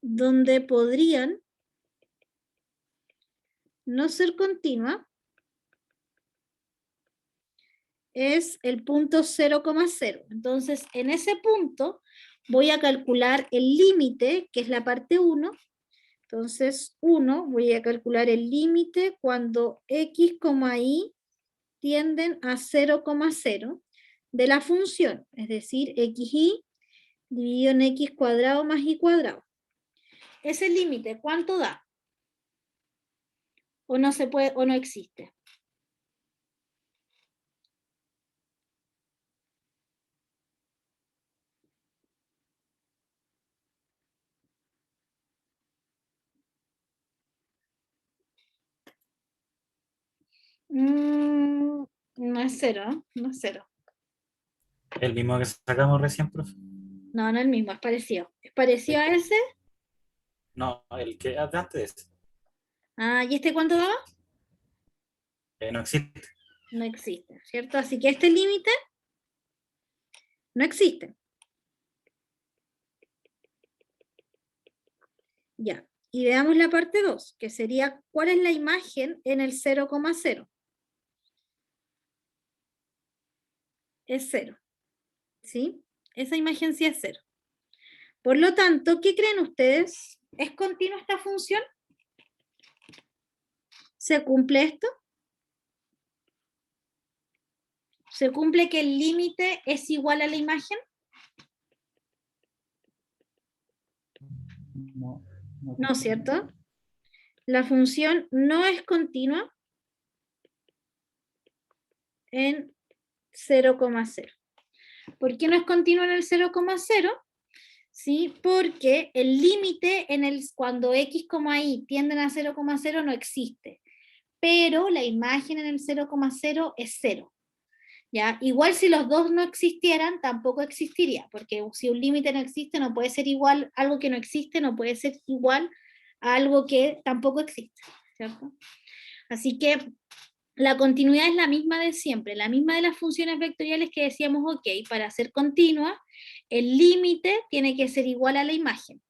Speaker 1: donde podrían no ser continua es el punto 0,0. Entonces, en ese punto voy a calcular el límite, que es la parte 1. Entonces, 1, voy a calcular el límite cuando x, y tienden a 0,0 de la función, es decir, xy dividido en x cuadrado más y cuadrado. Ese límite, ¿cuánto da? ¿O no se puede, o no existe? No es 0, no es 0.
Speaker 5: El mismo que sacamos recién, profe.
Speaker 1: No, no es el mismo, es parecido. ¿Es parecido a ese?
Speaker 5: No, el que antes de ese.
Speaker 1: Ah, ¿y este cuánto daba?
Speaker 5: No existe.
Speaker 1: No existe, ¿cierto? Así que este límite no existe. Ya, y veamos la parte 2, que sería, ¿cuál es la imagen en el 0,0? Es 0, ¿sí? Esa imagen sí es 0. Por lo tanto, ¿qué creen ustedes? ¿Es continua esta función? ¿Se cumple esto? ¿Se cumple que el límite es igual a la imagen? No, ¿cierto? La función no es continua en 0,0. ¿Por qué no es continua en el 0,0? ¿Sí? Porque el límite cuando x, y tienden a 0,0 no existe, pero la imagen en el 0,0 es 0. ¿Ya? Igual si los dos no existieran, tampoco existiría, porque si un límite no existe, no puede ser igual, algo que no existe no puede ser igual a algo que tampoco existe, ¿cierto? Así que la continuidad es la misma de siempre, la misma de las funciones vectoriales que decíamos, ok, para ser continua, el límite tiene que ser igual a la imagen,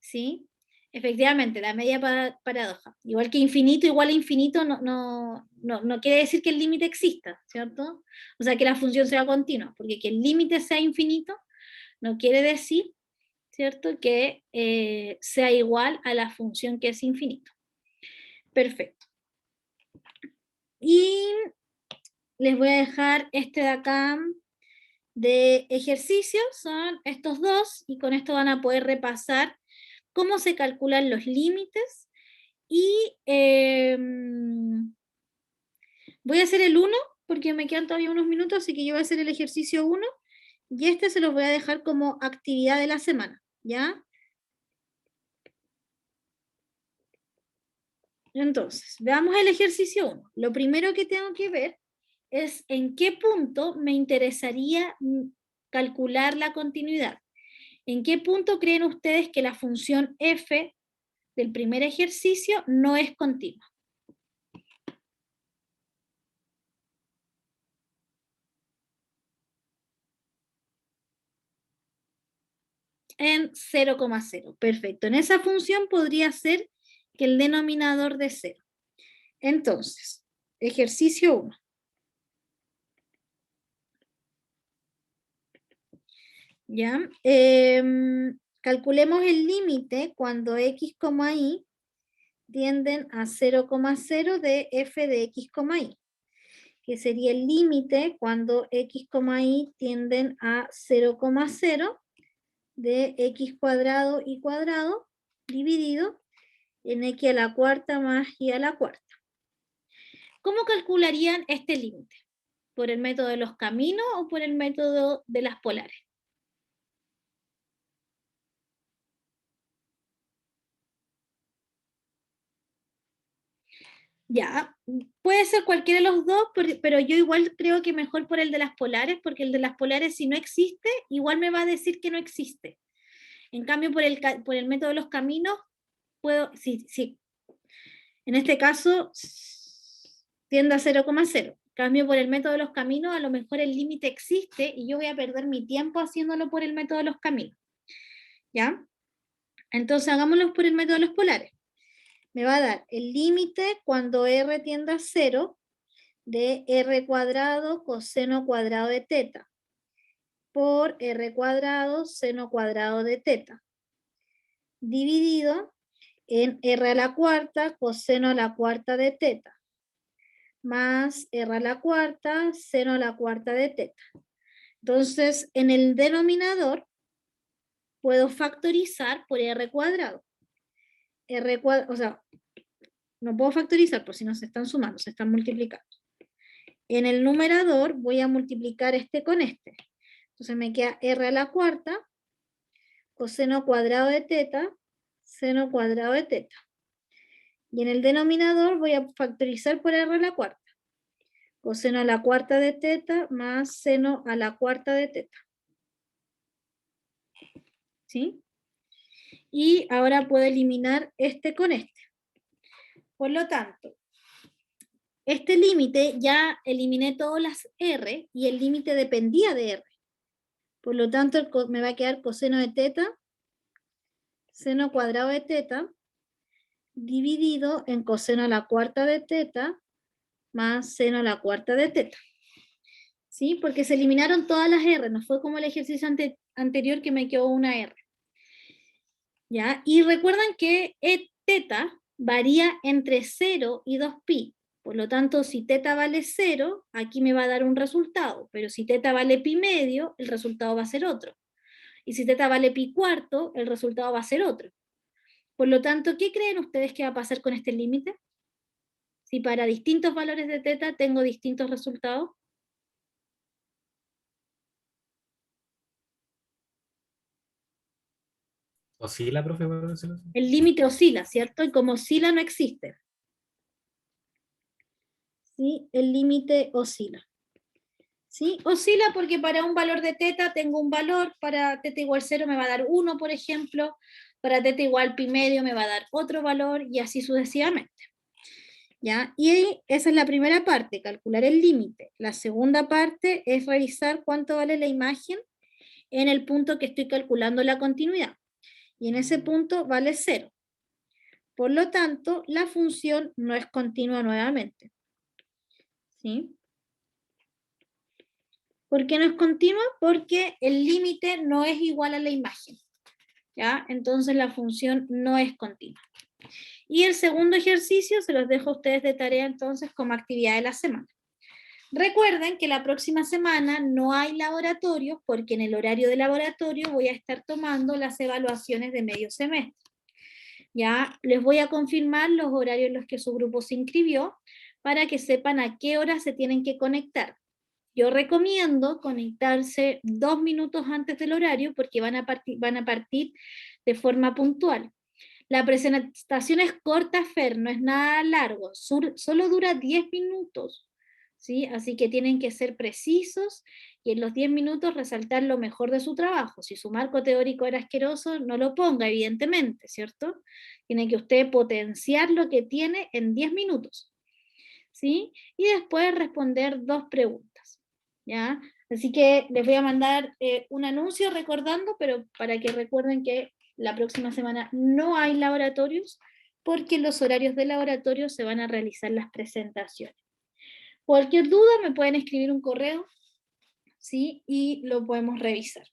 Speaker 1: ¿sí? Efectivamente, la media paradoja. Igual que infinito igual a infinito no quiere decir que el límite exista, ¿cierto? O sea, que la función sea continua, porque que el límite sea infinito no quiere decir, ¿cierto? Que sea igual a la función que es infinito. Perfecto. Y les voy a dejar este de acá de ejercicios, son estos dos, y con esto van a poder repasar cómo se calculan los límites, y voy a hacer el 1, porque me quedan todavía unos minutos, así que yo voy a hacer el ejercicio 1, y este se los voy a dejar como actividad de la semana, ¿ya? Entonces, veamos el ejercicio 1. Lo primero que tengo que ver es en qué punto me interesaría calcular la continuidad. ¿En qué punto creen ustedes que la función f del primer ejercicio no es continua? En 0,0. Perfecto. En esa función podría ser que el denominador de 0. Entonces, ejercicio 1. ¿Ya? Calculemos el límite cuando x, y tienden a 0,0 de f de x, y, que sería el límite cuando x, y tienden a 0,0 de x cuadrado y cuadrado dividido en x a la cuarta más y a la cuarta. ¿Cómo calcularían este límite? ¿Por el método de los caminos o por el método de las polares? Ya, puede ser cualquiera de los dos, pero yo igual creo que mejor por el de las polares, porque el de las polares si no existe, igual me va a decir que no existe. En cambio, por el método de los caminos, puedo, sí. En este caso, tiende a 0,0. Cambio por el método de los caminos, a lo mejor el límite existe y yo voy a perder mi tiempo haciéndolo por el método de los caminos. ¿Ya? Entonces hagámoslo por el método de los polares. Me va a dar el límite cuando r tiende a 0 de r cuadrado coseno cuadrado de teta por r cuadrado seno cuadrado de teta dividido en r a la cuarta coseno a la cuarta de teta más r a la cuarta seno a la cuarta de teta. Entonces, en el denominador puedo factorizar por r cuadrado. O sea, no puedo factorizar por si no se están sumando, se están multiplicando. En el numerador voy a multiplicar este con este. Entonces me queda r a la cuarta coseno cuadrado de teta seno cuadrado de teta. Y en el denominador voy a factorizar por r a la cuarta. Coseno a la cuarta de teta más seno a la cuarta de teta. ¿Sí? Y ahora puedo eliminar este con este. Por lo tanto, este límite ya eliminé todas las r y el límite dependía de r. Por lo tanto, me va a quedar coseno de teta, seno cuadrado de teta, dividido en coseno a la cuarta de teta, más seno a la cuarta de teta. ¿Sí? Porque se eliminaron todas las r, no fue como el ejercicio anterior que me quedó una r. ¿Ya? Y recuerden que teta varía entre 0 y 2pi. Por lo tanto, si teta vale 0, aquí me va a dar un resultado, pero si teta vale pi medio, el resultado va a ser otro. Y si teta vale pi cuarto, el resultado va a ser otro. Por lo tanto, ¿qué creen ustedes que va a pasar con este límite? Si para distintos valores de teta tengo distintos resultados.
Speaker 5: ¿Oscila, profe, por decirlo así?
Speaker 1: El límite oscila, ¿cierto? Y como oscila no existe. ¿Sí? El límite oscila. ¿Sí? Oscila porque para un valor de teta tengo un valor, para teta igual 0 me va a dar 1, por ejemplo, para teta igual pi medio me va a dar otro valor y así sucesivamente. ¿Ya? Y esa es la primera parte, calcular el límite. La segunda parte es revisar cuánto vale la imagen en el punto que estoy calculando la continuidad. Y en ese punto vale 0. Por lo tanto, la función no es continua nuevamente. ¿Sí? ¿Por qué no es continua? Porque el límite no es igual a la imagen. ¿Ya? Entonces la función no es continua. Y el segundo ejercicio se los dejo a ustedes de tarea entonces como actividad de la semana. Recuerden que la próxima semana no hay laboratorios porque en el horario de laboratorio voy a estar tomando las evaluaciones de medio semestre. Ya les voy a confirmar los horarios en los que su grupo se inscribió para que sepan a qué hora se tienen que conectar. Yo recomiendo conectarse 2 minutos antes del horario porque van a partir de forma puntual. La presentación es corta, Fer, no es nada largo, solo dura 10 minutos, ¿sí? Así que tienen que ser precisos y en los 10 minutos resaltar lo mejor de su trabajo. Si su marco teórico era asqueroso, no lo ponga, evidentemente, ¿cierto? Tiene que usted potenciar lo que tiene en 10 minutos, ¿sí? Y después responder 2 preguntas, ¿ya? Así que les voy a mandar un anuncio recordando, pero para que recuerden que la próxima semana no hay laboratorios porque en los horarios de laboratorio se van a realizar las presentaciones. Cualquier duda me pueden escribir un correo, ¿sí? Y lo podemos revisar.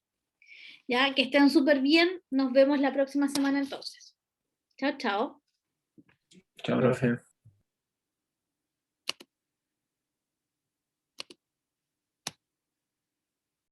Speaker 1: Ya, que estén súper bien. Nos vemos la próxima semana entonces. Chao, chao.
Speaker 3: Chao, profe.